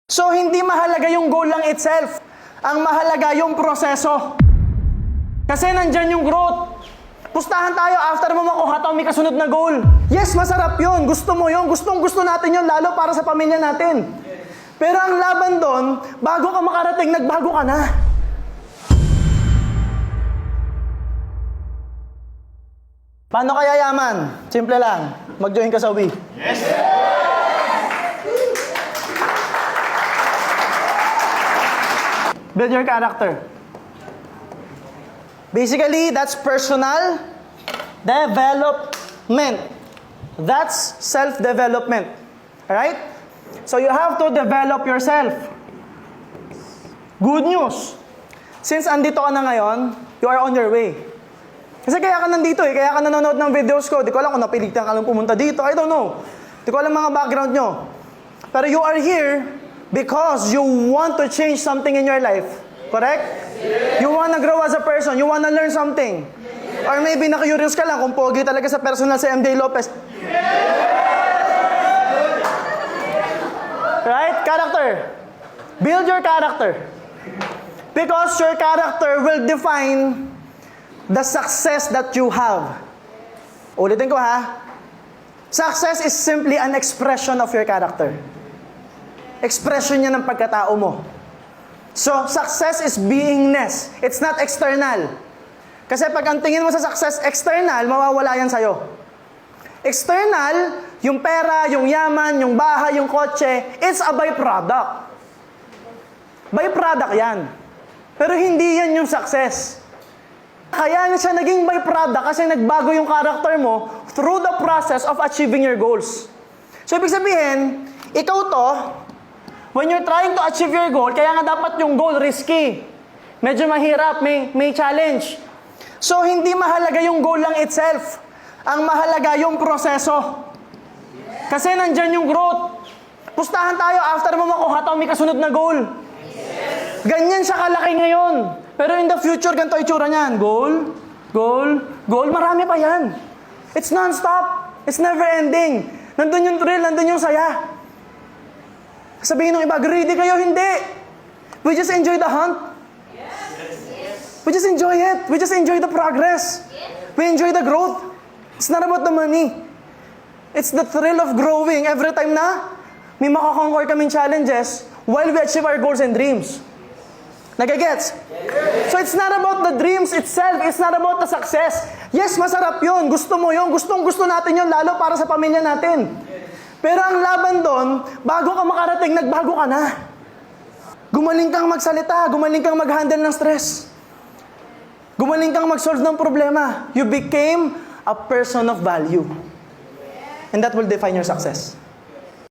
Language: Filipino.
So, hindi mahalaga yung goal lang itself. Ang mahalaga yung proseso. Kasi nandyan yung growth. Pustahan tayo after mo makuha tayo may kasunod na goal. Yes, masarap yun. Gusto mo yun. Gustong-gusto natin yun, lalo para sa pamilya natin. Pero ang laban doon, bago ka makarating, nagbago ka na. Paano kaya yaman? Simple lang. Mag-join ka sa Wii. Yes! Build your character. Basically, that's personal development. That's self-development. Alright? So you have to develop yourself. Good news. Since andito ka na ngayon, you are on your way. Kasi kaya ka nandito eh. Kaya ka nanonood ng videos ko. Di ko alam kung napilitan ka lang pumunta dito. I don't know. Di ko alam mga background nyo. Pero you are here because you want to change something in your life. Correct? Yes. You want to grow as a person. You want to learn something. Yes. Or maybe na-curious ka lang kung pogi talaga sa personal si MJ Lopez. Yes. Right? Character. Build your character. Because your character will define the success that you have. Ulitin ko ha. Success is simply an expression of your character. Expression niya ng pagkatao mo. So, success is beingness. It's not external. Kasi pag ang tingin mo sa success external, mawawala yan sa'yo. External, yung pera, yung yaman, yung bahay, yung kotse, it's a byproduct. Byproduct yan. Pero hindi yan yung success. Kaya siya naging byproduct kasi nagbago yung character mo through the process of achieving your goals. So, ibig sabihin, ikaw to, when you're trying to achieve your goal, kaya nga dapat yung goal risky. Medyo mahirap, may challenge. So, hindi mahalaga yung goal lang itself. Ang mahalaga yung proseso. Kasi nandyan yung growth. Pustahan tayo after mo makuha tayo may kasunod na goal. Ganyan siya kalaki ngayon. Pero in the future, ganito itsura niyan. Goal, goal, goal. Marami pa yan. It's non-stop. It's never ending. Nandun yung thrill, nandun yung saya. Sabihin ng iba, greedy kayo, hindi. We just enjoy the hunt. Yes. We just enjoy it. We just enjoy the progress. Yes. We enjoy the growth. It's not about the money. It's the thrill of growing. Every time na may makakonquer kaming challenges while we achieve our goals and dreams. Nagagets? Yes. So it's not about the dreams itself. It's not about the success. Yes, masarap yun. Gusto mo yun. Gustong-gusto natin yun, lalo para sa pamilya natin. Pero ang laban doon, bago ka makarating, nagbago ka na. Gumaling kang magsalita, gumaling kang mag-handle ng stress. Gumaling kang mag-solve ng problema. You became a person of value. And that will define your success.